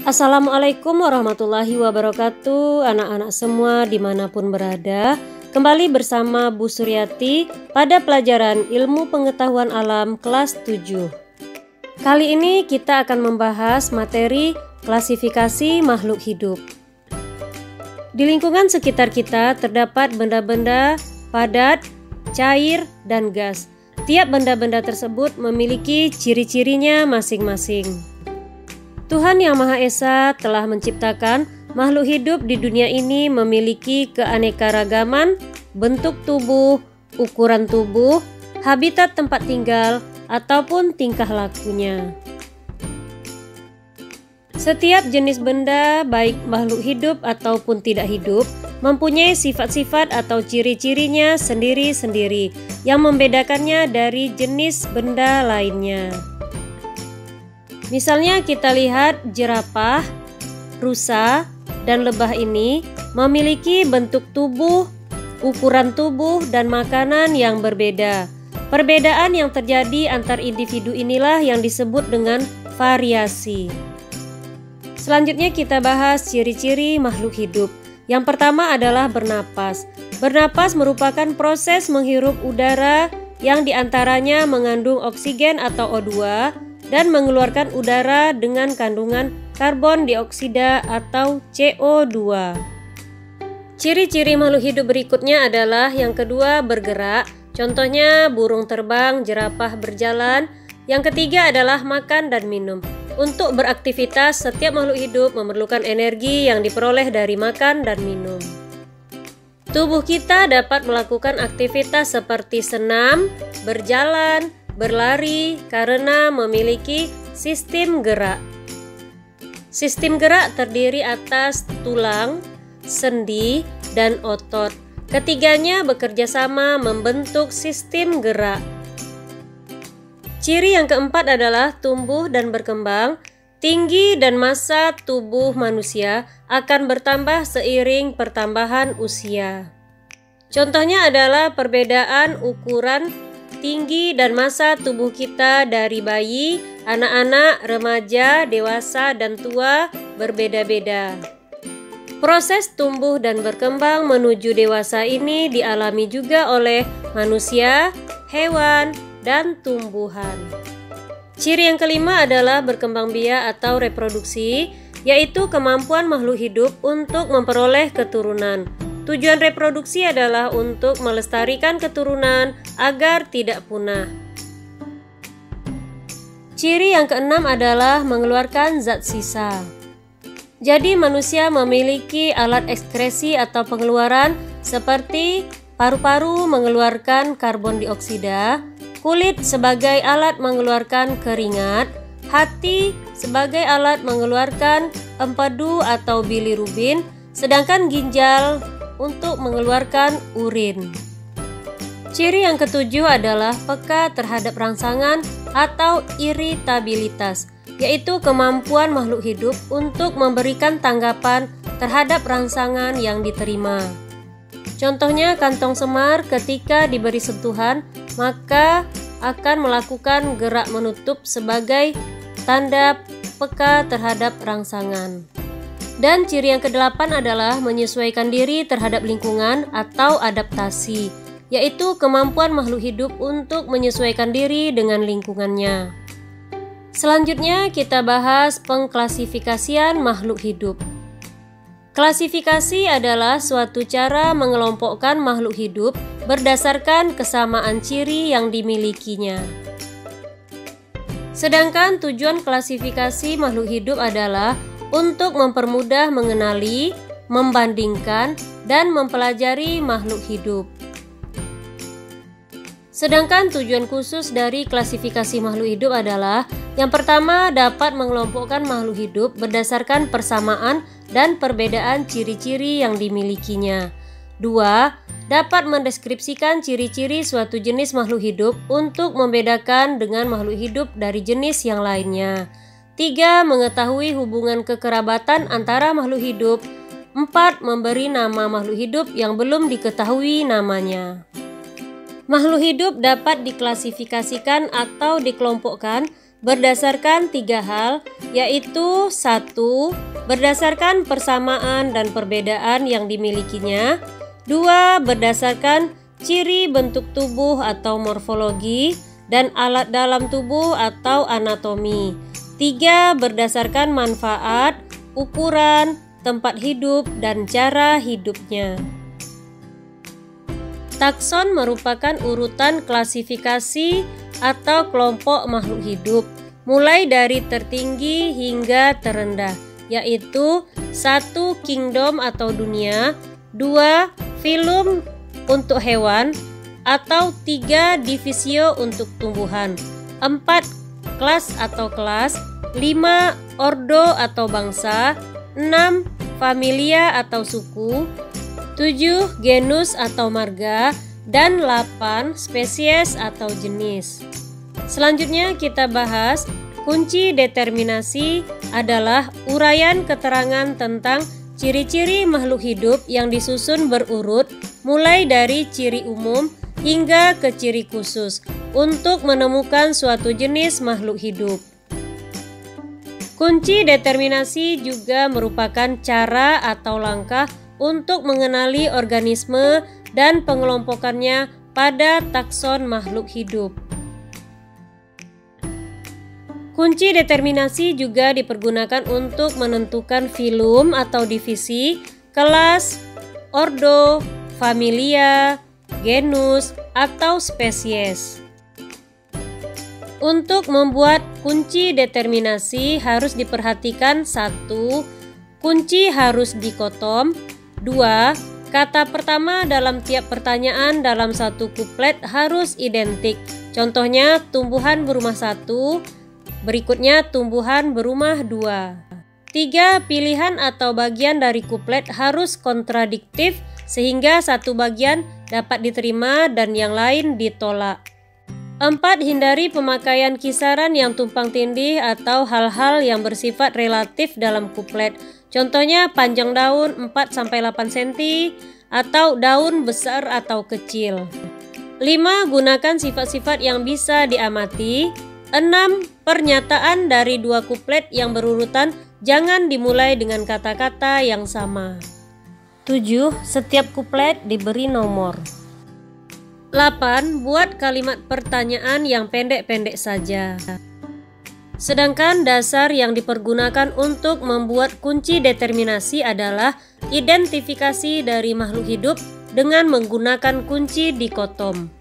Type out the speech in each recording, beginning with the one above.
Assalamualaikum warahmatullahi wabarakatuh, anak-anak semua dimanapun berada. Kembali bersama Bu Suryati pada pelajaran Ilmu Pengetahuan Alam kelas 7. Kali ini kita akan membahas materi klasifikasi makhluk hidup. Di lingkungan sekitar kita terdapat benda-benda padat, cair, dan gas. Tiap benda-benda tersebut memiliki ciri-cirinya masing-masing. Tuhan Yang Maha Esa telah menciptakan makhluk hidup di dunia ini memiliki keanekaragaman, bentuk tubuh, ukuran tubuh, habitat tempat tinggal, ataupun tingkah lakunya. Setiap jenis benda, baik makhluk hidup ataupun tidak hidup, mempunyai sifat-sifat atau ciri-cirinya sendiri-sendiri yang membedakannya dari jenis benda lainnya. Misalnya kita lihat jerapah, rusa, dan lebah ini memiliki bentuk tubuh, ukuran tubuh, dan makanan yang berbeda. Perbedaan yang terjadi antar individu inilah yang disebut dengan variasi. Selanjutnya kita bahas ciri-ciri makhluk hidup. Yang pertama adalah bernapas. Bernapas merupakan proses menghirup udara yang diantaranya mengandung oksigen atau O2 dan mengeluarkan udara dengan kandungan karbon dioksida atau CO2. Ciri-ciri makhluk hidup berikutnya adalah yang kedua bergerak, contohnya burung terbang, jerapah berjalan. Yang ketiga adalah makan dan minum. Untuk beraktivitas, setiap makhluk hidup memerlukan energi yang diperoleh dari makan dan minum. Tubuh kita dapat melakukan aktivitas seperti senam, berjalan, berlari karena memiliki sistem gerak. Sistem gerak terdiri atas tulang, sendi, dan otot. Ketiganya bekerja sama membentuk sistem gerak. Ciri yang keempat adalah tumbuh dan berkembang. Tinggi dan massa tubuh manusia akan bertambah seiring pertambahan usia. Contohnya adalah perbedaan ukuran tinggi dan massa tubuh kita dari bayi, anak-anak, remaja, dewasa, dan tua berbeda-beda. Proses tumbuh dan berkembang menuju dewasa ini dialami juga oleh manusia, hewan, dan tumbuhan. Ciri yang kelima adalah berkembang biak atau reproduksi, yaitu kemampuan makhluk hidup untuk memperoleh keturunan. Tujuan reproduksi adalah untuk melestarikan keturunan agar tidak punah. Ciri yang keenam adalah mengeluarkan zat sisa. Jadi manusia memiliki alat ekskresi atau pengeluaran seperti paru-paru mengeluarkan karbon dioksida, kulit sebagai alat mengeluarkan keringat, hati sebagai alat mengeluarkan empedu atau bilirubin, sedangkan ginjal untuk mengeluarkan urin. Ciri yang ketujuh adalah peka terhadap rangsangan atau iritabilitas, yaitu kemampuan makhluk hidup untuk memberikan tanggapan terhadap rangsangan yang diterima. Contohnya kantong semar ketika diberi sentuhan, maka akan melakukan gerak menutup sebagai tanda peka terhadap rangsangan. Dan ciri yang kedelapan adalah menyesuaikan diri terhadap lingkungan atau adaptasi, yaitu kemampuan makhluk hidup untuk menyesuaikan diri dengan lingkungannya. Selanjutnya kita bahas pengklasifikasian makhluk hidup. Klasifikasi adalah suatu cara mengelompokkan makhluk hidup berdasarkan kesamaan ciri yang dimilikinya. Sedangkan tujuan klasifikasi makhluk hidup adalah untuk mempermudah mengenali, membandingkan, dan mempelajari makhluk hidup. Sedangkan tujuan khusus dari klasifikasi makhluk hidup adalah yang pertama dapat mengelompokkan makhluk hidup berdasarkan persamaan dan perbedaan ciri-ciri yang dimilikinya. 2. Dapat mendeskripsikan ciri-ciri suatu jenis makhluk hidup untuk membedakan dengan makhluk hidup dari jenis yang lainnya. 3. Mengetahui hubungan kekerabatan antara makhluk hidup. 4. Memberi nama makhluk hidup yang belum diketahui namanya. Makhluk hidup dapat diklasifikasikan atau dikelompokkan berdasarkan 3 hal, yaitu 1. Berdasarkan persamaan dan perbedaan yang dimilikinya. 2. Berdasarkan ciri bentuk tubuh atau morfologi dan alat dalam tubuh atau anatomi. 3. Berdasarkan manfaat, ukuran, tempat hidup, dan cara hidupnya. Takson merupakan urutan klasifikasi atau kelompok makhluk hidup, mulai dari tertinggi hingga terendah, yaitu 1. Kingdom atau dunia, 2. Filum untuk hewan, atau 3. Divisio untuk tumbuhan, 4. Kelas atau kelas, 5. Ordo atau bangsa, 6. Familia atau suku, 7. Genus atau marga, dan 8. Spesies atau jenis. Selanjutnya kita bahas kunci determinasi adalah uraian keterangan tentang ciri-ciri makhluk hidup yang disusun berurut mulai dari ciri umum hingga ke ciri khusus untuk menemukan suatu jenis makhluk hidup. Kunci determinasi juga merupakan cara atau langkah untuk mengenali organisme dan pengelompokannya pada takson makhluk hidup. Kunci determinasi juga dipergunakan untuk menentukan filum atau divisi, kelas, ordo, familia, genus, atau spesies. Untuk membuat kunci determinasi harus diperhatikan 1. Kunci harus dikotom. 2. Kata pertama dalam tiap pertanyaan dalam satu kuplet harus identik. Contohnya tumbuhan berumah 1, berikutnya tumbuhan berumah 2. 3. Pilihan atau bagian dari kuplet harus kontradiktif sehingga satu bagian dapat diterima dan yang lain ditolak. 4. Hindari pemakaian kisaran yang tumpang tindih atau hal-hal yang bersifat relatif dalam kuplet. Contohnya panjang daun 4-8 cm atau daun besar atau kecil. 5. Gunakan sifat-sifat yang bisa diamati. 6. Pernyataan dari 2 kuplet yang berurutan jangan dimulai dengan kata-kata yang sama. 7. Setiap kuplet diberi nomor. 8. Buat kalimat pertanyaan yang pendek-pendek saja. Sedangkan dasar yang dipergunakan untuk membuat kunci determinasi adalah identifikasi dari makhluk hidup dengan menggunakan kunci dikotom.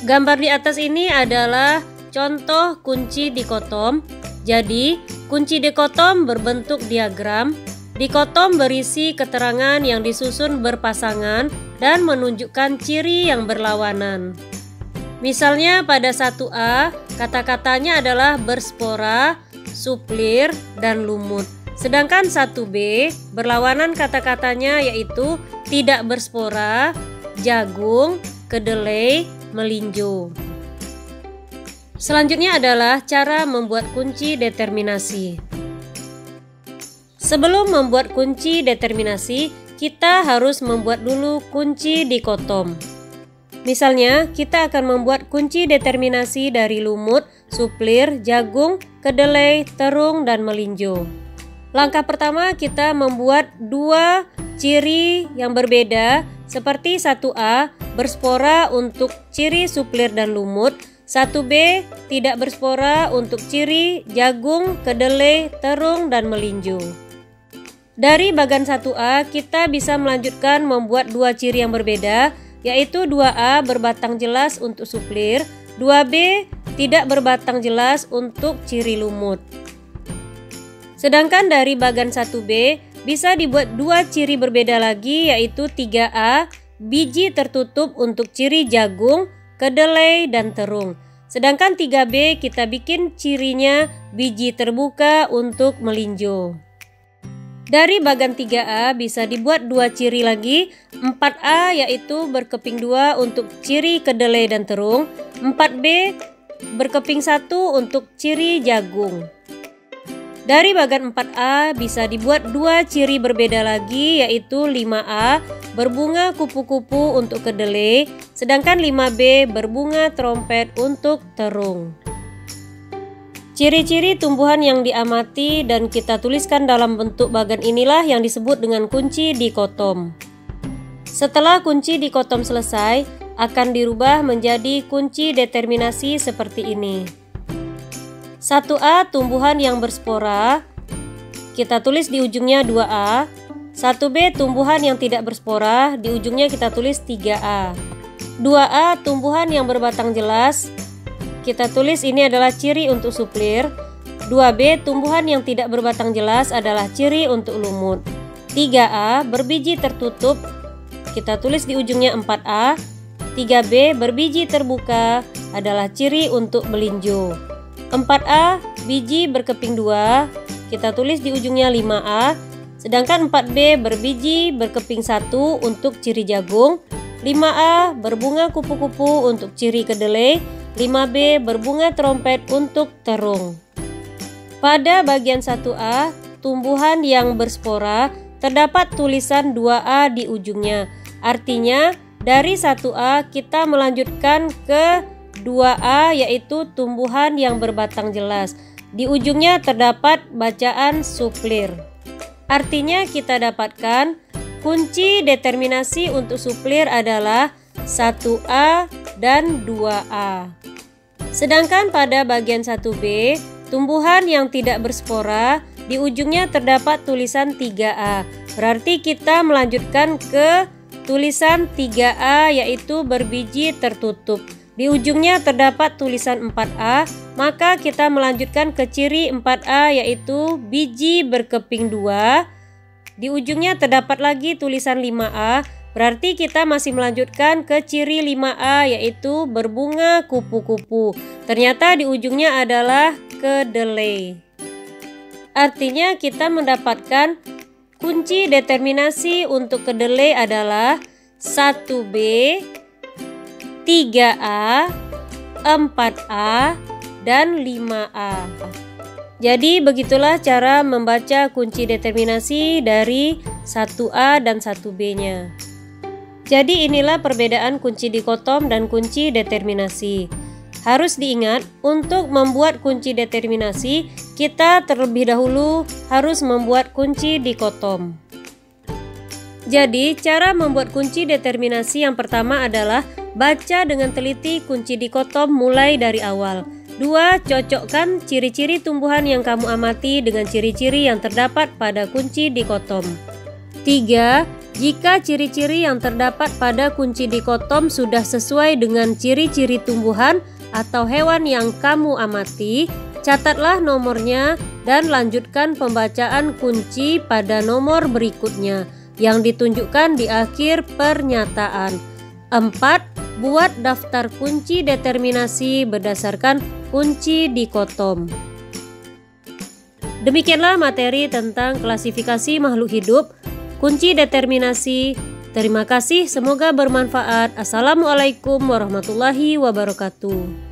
Gambar di atas ini adalah contoh kunci dikotom. Jadi, kunci dikotom berbentuk diagram. Dikotom berisi keterangan yang disusun berpasangan dan menunjukkan ciri yang berlawanan. Misalnya pada 1A, kata-katanya adalah berspora, suplir, dan lumut. Sedangkan 1B, berlawanan kata-katanya yaitu tidak berspora, jagung, kedelai, melinjo. Selanjutnya adalah cara membuat kunci determinasi. Sebelum membuat kunci determinasi, kita harus membuat dulu kunci dikotom. Misalnya, kita akan membuat kunci determinasi dari lumut, suplir, jagung, kedelai, terung, dan melinjo. Langkah pertama, kita membuat 2 ciri yang berbeda seperti 1A berspora untuk ciri suplir dan lumut, 1B tidak berspora untuk ciri jagung, kedelai, terung, dan melinjo. Dari bagan 1A, kita bisa melanjutkan membuat 2 ciri yang berbeda, yaitu 2A berbatang jelas untuk suplir, 2B tidak berbatang jelas untuk ciri lumut. Sedangkan dari bagan 1B bisa dibuat 2 ciri berbeda lagi, yaitu 3A biji tertutup untuk ciri jagung, kedelai, dan terung. Sedangkan 3B kita bikin cirinya biji terbuka untuk melinjo. Dari bagan 3A bisa dibuat 2 ciri lagi, 4A yaitu berkeping 2 untuk ciri kedelai dan terung, 4B berkeping 1 untuk ciri jagung. Dari bagan 4A bisa dibuat 2 ciri berbeda lagi, yaitu 5A berbunga kupu-kupu untuk kedelai, sedangkan 5B berbunga trompet untuk terung. Ciri-ciri tumbuhan yang diamati dan kita tuliskan dalam bentuk bagan inilah yang disebut dengan kunci dikotom. Setelah kunci dikotom selesai, akan dirubah menjadi kunci determinasi seperti ini. 1A tumbuhan yang berspora, kita tulis di ujungnya 2A. 1B tumbuhan yang tidak berspora, di ujungnya kita tulis 3A. 2A tumbuhan yang berbatang jelas, kita tulis ini adalah ciri untuk suplir. 2B tumbuhan yang tidak berbatang jelas adalah ciri untuk lumut. 3A berbiji tertutup, kita tulis di ujungnya 4A. 3B berbiji terbuka adalah ciri untuk belinjo. 4A biji berkeping 2, kita tulis di ujungnya 5A. Sedangkan 4B berbiji berkeping 1 untuk ciri jagung, 5A berbunga kupu-kupu untuk ciri kedelai, 5B berbunga trompet untuk terung. Pada bagian 1A, tumbuhan yang berspora, terdapat tulisan 2A di ujungnya. Artinya dari 1A kita melanjutkan ke 2A, yaitu tumbuhan yang berbatang jelas. Di ujungnya terdapat bacaan suplir. Artinya kita dapatkan kunci determinasi untuk suplir adalah 1A dan 2A. Sedangkan pada bagian 1B, tumbuhan yang tidak berspora, di ujungnya terdapat tulisan 3A. Berarti kita melanjutkan ke tulisan 3A, yaitu berbiji tertutup. Di ujungnya terdapat tulisan 4A, maka kita melanjutkan ke ciri 4A, yaitu biji berkeping 2. Di ujungnya terdapat lagi tulisan 5A, berarti kita masih melanjutkan ke ciri 5A, yaitu berbunga kupu-kupu. Ternyata di ujungnya adalah kedelai. Artinya kita mendapatkan kunci determinasi untuk kedelai adalah 1B, 3A, 4A, dan 5A. Jadi begitulah cara membaca kunci determinasi dari 1A dan 1B-nya. Jadi inilah perbedaan kunci dikotom dan kunci determinasi. Harus diingat, untuk membuat kunci determinasi, kita terlebih dahulu harus membuat kunci dikotom. Jadi, cara membuat kunci determinasi yang pertama adalah baca dengan teliti kunci dikotom mulai dari awal. 2. Cocokkan ciri-ciri tumbuhan yang kamu amati dengan ciri-ciri yang terdapat pada kunci dikotom. 3. Jika ciri-ciri yang terdapat pada kunci dikotom sudah sesuai dengan ciri-ciri tumbuhan atau hewan yang kamu amati, catatlah nomornya dan lanjutkan pembacaan kunci pada nomor berikutnya yang ditunjukkan di akhir pernyataan. 4. Buat daftar kunci determinasi berdasarkan kunci dikotom. Demikianlah materi tentang klasifikasi makhluk hidup, kunci determinasi. Terima kasih, semoga bermanfaat. Assalamualaikum warahmatullahi wabarakatuh.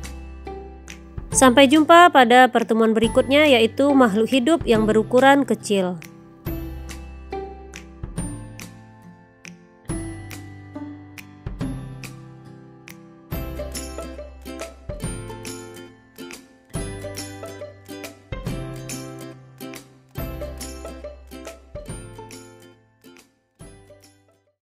Sampai jumpa pada pertemuan berikutnya, yaitu makhluk hidup yang berukuran kecil.